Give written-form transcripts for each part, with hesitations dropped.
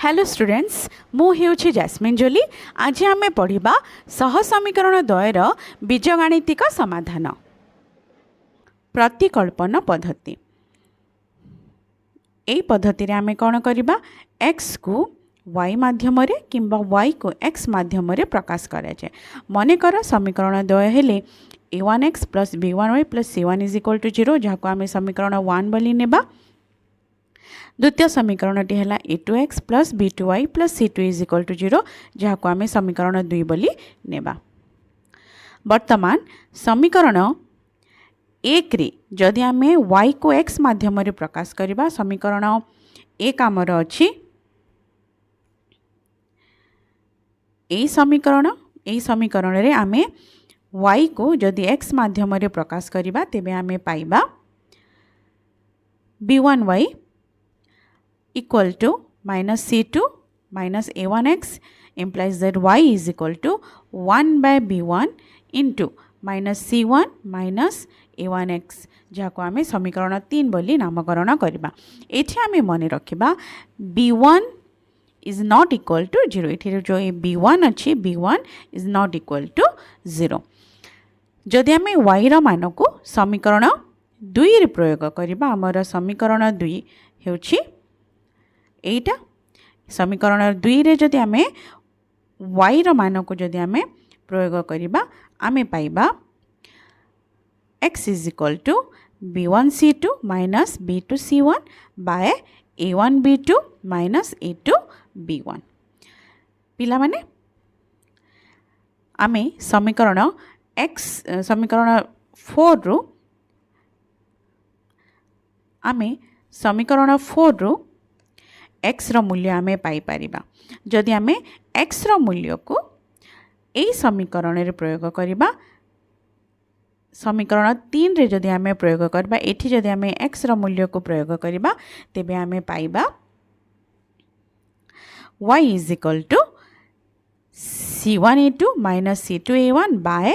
Hello students मु हेउछि jasmine जोली। आज आमे पढ़िबा सह समीकरण द्वयर बीजगाणितिक समाधान। प्रतिकल्पन पद्धति। एई पद्धति रे आमे कोन करिबा x को y माध्यम रे किंबा y को x माध्यम रे प्रकाश करा जाय। मने कर समीकरण द्वय हेले a1x + b1y + c1 = 0 जाको आमे समीकरण 1 बोली नेबा। द्वितीय समीकरणटी है a2x + b2y + c2 = 0 जहाँ को आम समीकरण 2 बोली नेबा। वर्तमान समीकरण 1 रे जदि आम y को x माध्यम रे प्रकाश करबा समीकरण 1 आमर अछि ए समीकरण रे आम y को जदि x माध्यम रे प्रकाश करबा तेबे आम पाइबा b1y equal to minus c2 minus a1x implies that y is equal to 1 by b1 into minus c1 minus a1x जहाँ को आम समीकरण 3 बोली नामकरण करबा। एठी आम मन रखिबा b1 is not equal to 0। एठी जो b1 अच्छी b1 is not equal to 0। जदि आम y रो मान को समीकरण 2 रे प्रयोग करबा हमर समीकरण 2 हेउछि एटा। समीकरण 2 रे जदि आम y रो मान को जदि आम प्रयोग करबा आम पाइबा x is equal to b1c2 minus b2c1 by a1b2 minus a2b1। पिला माने आम समीकरण समीकरण 4 रो आम समीकरण 4 रो x रो मूल्य आमे पाई परिबा। जदि आमे x रो मूल्य को एई समीकरण रे प्रयोग करिबा समीकरण 3 रे जदि आमे प्रयोग करबा एठी जदि आमे x रो मूल्य को प्रयोग करिबा तेबे आमे पाइबा y is equal to c1a2 minus c2a1 by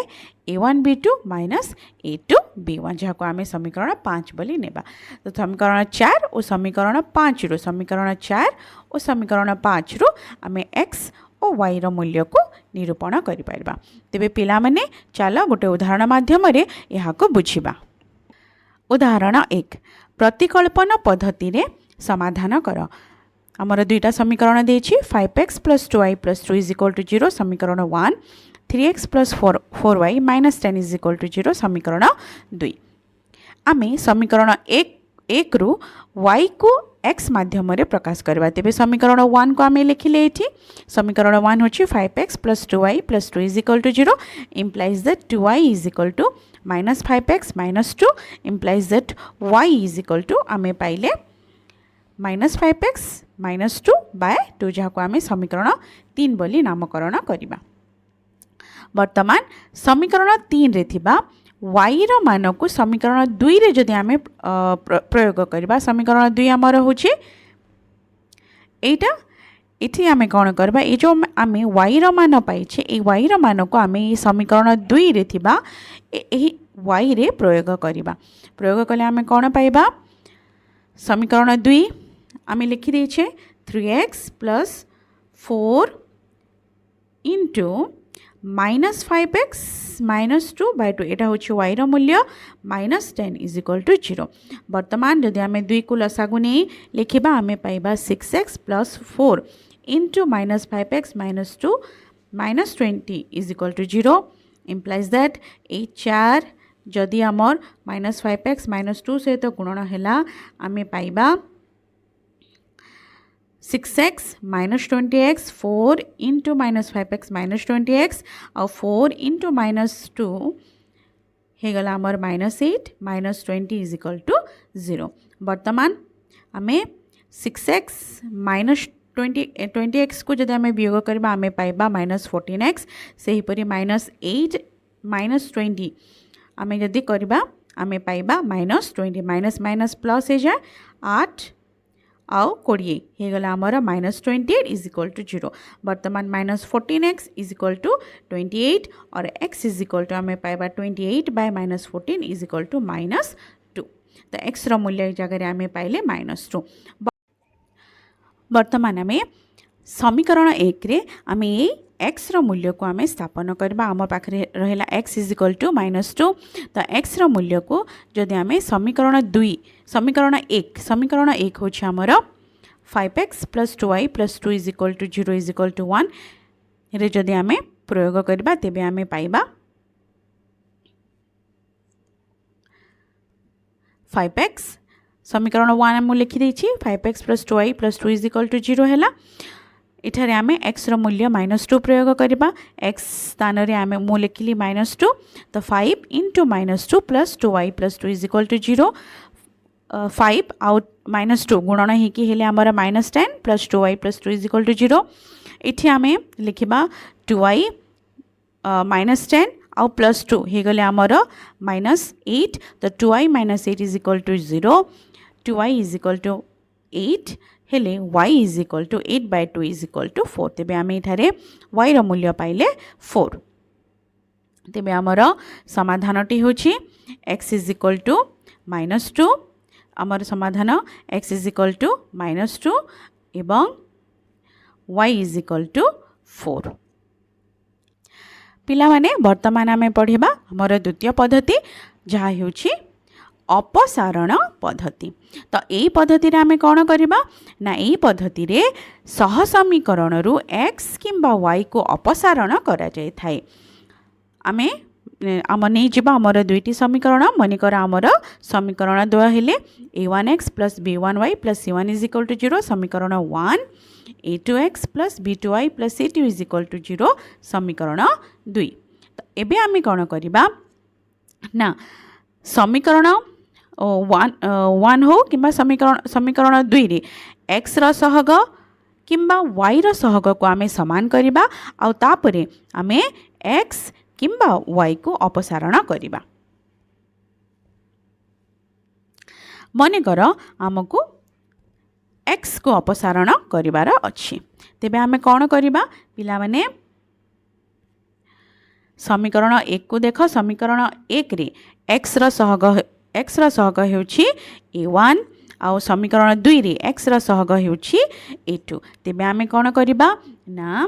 a1b2 minus a2b1 जहाँ को आम समीकरण 5 बोली नेबा। तो समीकरण 4 और समीकरण 5 रो समीकरण 4 और समीकरण 5 रो आम x और y रो मूल्य को निरूपण करि परबा। तेबे पिला माने चलो गोटे उदाहरण माध्यम रे यहाँ को बुझिबा। उदाहरण 1 प्रतिकल्पन पद्धति रे समाधान कर। आमर दुईटा समीकरण देछि 5x + 2y + 2 = 0 समीकरण 1 3x + 4y - 10 = 0 समीकरण 2। आमे समीकरण 1 रु y को x माध्यम रे प्रकाश करबा। तेबे समीकरण 1 को आमे लिखिले एठी समीकरण 1 होछि 5x + 2y + 2 = 0 implies that 2y is equal to -5x - 2 implies that y is equal to आमे पाइले -5x - 2 by 2 जहाँ को आमे समीकरण 3 बोली नामकरण करिबा। वर्तमान समीकरण 3 रे थिबा y रो मान को समीकरण 2 रे जदि आमे प्रयोग करबा समीकरण 2 हमर होछि एटा। एठी आमे कोन करबा ए जो आमे y रो मान पाइछे ए y रो मान को आमे ए समीकरण 2 रे थिबा एही y रे प्रयोग करबा। प्रयोग कले आमे कोन पाइबा समीकरण 2 आमे लिखि दैछे 3x + 4 into -5x - 2 by 2 एटा होछि y रो मूल्य -10 = 0। वर्तमान जदि आमे 2 को लसागु नै लिखिबा आमे पाइबा 6x + 4 into -5x - 2 -20 = 0 implies that ए 4 जदि हमर -5x - 2 सहित गुणन हैला आमे पाइबा 6x - 20x 4 into -5x - 20x और 4 into -2 हे गला हमर -8 - 20 = 0। वर्तमान आमे 6x - 20x को जदि आमे वियोग करबा आमे पाइबा -14x सेही परि -8 - 20 आमे जदि करबा आमे पाइबा -20 माइनस माइनस प्लस हे जाए 8 आउ 20 हे गला हमर -28 = 0। वर्तमान -14x = 28 और x आमे पाइबा 28 by -14 = -2। तो x रो मूल्य जगह आमे पाइले -2। वर्तमान आमे समीकरण 1 रे आम ये एक्स मूल्य को आम स्थापन करबा आम पाखे रहा एक्स इज इक्वल टू -2 तो एक्स मूल्य को जदि आम समीकरण 2 समीकरण 1 हूँ आमर 5x + 2y + 2 is equal to 0 is equal to 1 रे जदि आम प्रयोग करबा तेबे आम पाइबा 5x समीकरण 1 मुझे लिखिदे 5x + 2y + 2 is equal to 0 है। इठारे आमे x रो मूल्य -2 प्रयोग करबा x स्थान रे आमे मु लिखिली -2 तो 5 × -2 + 2y + 2 is equal to 0 5 out -2 गुणन होकि हेले आमर -10 + 2y + 2 इज इक्वल टू 0 इठी आमे लिखिबा 2y -10 आउ +2 हो गले आमर -8 तो 2y - 8 is equal to 0 2y is equal to 8 हेले y is equal to 8/2 is equal to 4 तेबे आमे इठारे y रो मूल्य पाइले 4 तेबे आमर समाधानटी होछि x इज इक्वल टू -2 आमर समाधान x इज इक्वल टू -2 एवं y इज इक्वल टू 4 पिला माने वर्तमान आमे पढ़िबा हमर द्वितीय पद्धति जहा होछि अपसारण पद्धति तो यही पद्धति आम कौन करवा ना यही पद्धति रे सहसमीकरण रु x किंबा y को अपसारण करा जाय थाए आमे आम नहीं जीवा आमर दुईटी समीकरण मनिकर आमर समीकरण 2 हेले a1x + b1y + c1 is equal to 0 समीकरण 1 a2x + b2y + c2 is equal to 0 समीकरण 2 तो एबे आमे कौन करवा ना समीकरण 1 हो कि समीकरण 2 रे x रो सहग किंबा y रो सहग को आमे समान करबा आ तापरे आमे x किंबा y को अपसारण करबा मने कर आमको x को अपसारण करिवार अछि तेबे आमे कोन करबा पिला माने समीकरण 1 को देख समीकरण 1 रे x रो सहग हेउछि a1 आ समीकरण 2 रे x रो सहग हेउछि a2 तेबे आमे कोन करबा ना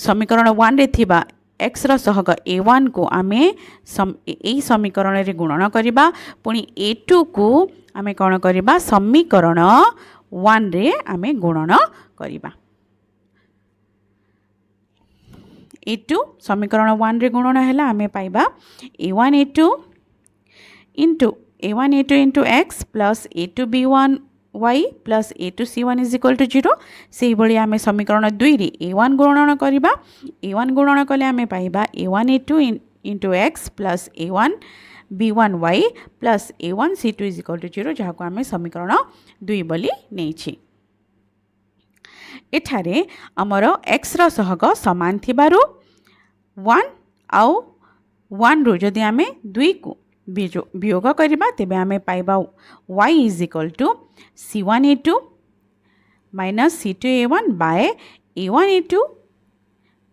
समीकरण 1 रे थिबा x रो सहग a1 को आमे एई समीकरण रे गुणन करबा पुनी a2 को आमे कोन करबा समीकरण 1 रे आमे गुणन करबा a2 समीकरण 1 रे गुणन हैला आमे पाइबा a1 a2 into x plus a2 b1 y plus a2 c1 is equal to 0 से भली आमे समीकरण 2 रे a1 गुणन करबा a1 गुणन कले आमे पाइबा a1 a2 into x plus a1 b1 y plus a1 c2 is equal to 0 जहा को आमे समीकरण 2 बोली नेछि एठारे हमर x रो सहग समान थिबारु 1 आउ 1 रु जदि आमे 2 को वियोग करबा तेबे आमे पाइबा y is equal to c1 a2 minus c2 a1 by a1 a2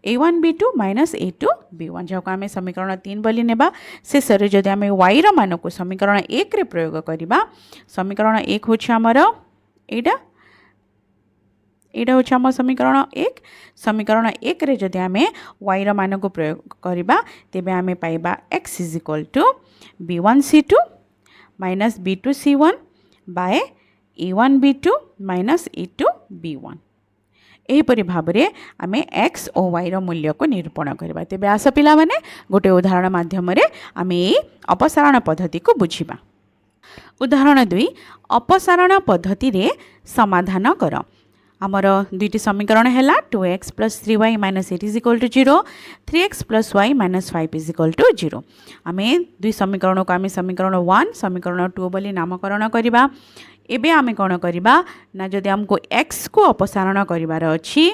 a1 b2 minus a2 b1 जहाँ को आमे समीकरण 3 बोली नेबा शेष रे जदि आमे y रो मान को समीकरण 1 रे प्रयोग करबा समीकरण 1 होछि हमर एटा होछि हमर समीकरण 1 समीकरण 1 रे जदि आमे y रो मान को प्रयोग करबा तेबे आमे पाइबा x is equal to b1 c2 minus b2 c1 by a1 b2 minus a2 b1 एहीपरि भाबरे आमे x और y रो मूल्य को निरूपण करबा तेबे आस पिला माने गोटे उदाहरण माध्यम रे आमे अपसारण पद्धति को बुझिबा उदाहरण 2 अपसारण पद्धति रे समाधान कर आमर दुईटी समीकरण है 2x + 3y - 8 is equal to 0 3x + y - 5 is equal to 0 आमे दुई समीकरण को आमे समीकरण 1 समीकरण 2 बोली नामकरण करबा एबे आमे कोन करबा ना जदि हमको x को अपसारण करिवार अछि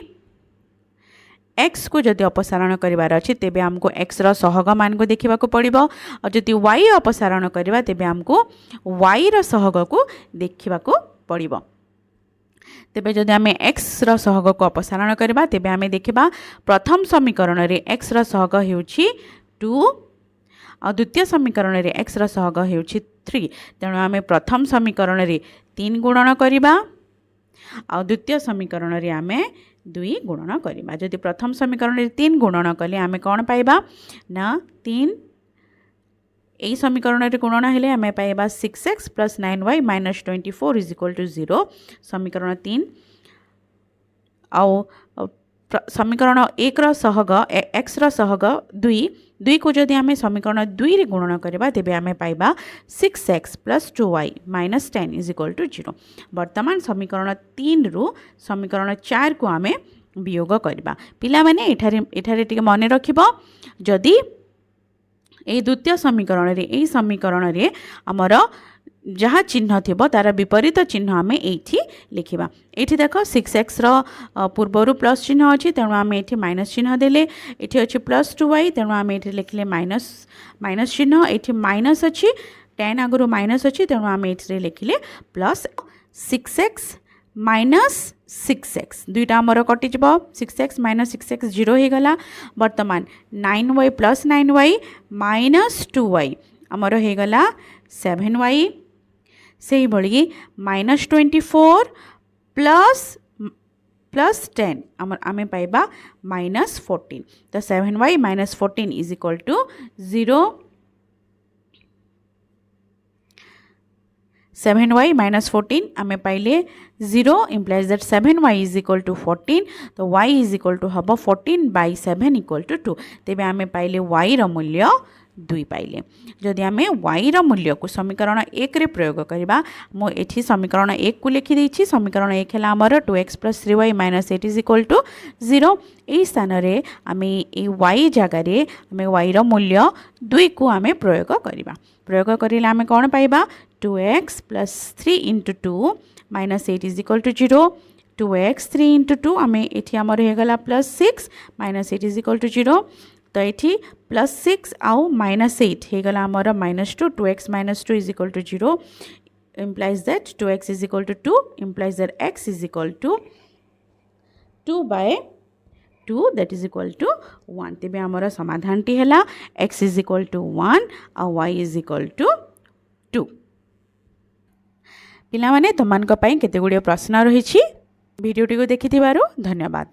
x को जदि अपसारण करिवार अछि तेबे हमको x रो सहग मान को देखिबा को पड़िबो और जदि y अपसारण करबा तेबे हमको y रो सहग को देखिबा को पड़िबो तेबे जदि आमे x रो सहग को अपसारण करबा तेबे आमे देखिबा प्रथम समीकरण रे x रो सहग हेउछि 2 और द्वितीय समीकरण रे x रो सहग हेउछि 3 तेणु आमे प्रथम समीकरण रे 3 गुणन करबा आ द्वितीय समीकरण रे आमे 2 गुणन करबा जदि प्रथम समीकरण रे 3 गुणन कले आमे कोन पाइबा ना 3 এই সমীকরণের গুণন হলে আমি পাইবা 6x + 9y - 24 = 0 সমীকরণ 3 আও সমীকরণ 1 র সহগ x র সহগ 2 2 को जदि आमे समीकरण 2 रे गुणन करबा तेबे आमे पाइबा 6x + 2y - 10 = 0 वर्तमान समीकरण 3 रु समीकरण 4 को आमे वियोग करबा पिला माने एठारे टिके मने रखिबो जदि ए द्वितीय समीकरण रे ए समीकरण रे हमर जहाँ चिन्ह थिबो तार विपरीत चिन्ह आमे एठी लिखिबा एठी देखो 6x रो पूर्वरु प्लस चिन्ह अछि तेनु आमे एठी माइनस चिन्ह देले एठी अछि +2y तेनु आमे एठी लिखले माइनस चिन्ह एठी माइनस अछि 10 आगुरु माइनस अछि तेनु आमे एठी लिखले प्लस 6x - 6x दुईटा हमर कटि जबो 6x - 6x 0 हे गला वर्तमान 9y + 9y - 2y हमर हे गला 7y से भली -24 प्लस 10 आमे पाइबा -14 तो 7y - 14 = 0 7y - 14 आमे पाइले 0 implies that 7y = 14 तो y हबो 14/7 = 2 तेबे आमे पाइले y रो मूल्य 2 पाइले जदि आमे y रो मूल्य को समीकरण 1 रे प्रयोग करबा मो एठी समीकरण 1 को लिखि दैछि समीकरण 1 हला हमर 2x + 3y - 8 = 0 एई स्थान रे आमे ए y जगह रे आमे y रो मूल्य 2 को आमे प्रयोग करबा प्रयोग करिले आमे कोन पाइबा 2x + 3 × 2 - 8 = 0 2x 3 × 2 आमे एठी हमर हे गला +6 - 8 = 0 तो ये +6 आउ -8 हे गला हमर -2 2x - 2 = 0 implies that 2x = 2 implies that x = 2/2 that is equal to 1 तेबे हमर समाधान टी हला x = 1 आ y = 2 पिला माने तमान को पई केते गुडियो प्रश्न रहिछि वीडियो टी को देखिथिबारु धन्यवाद।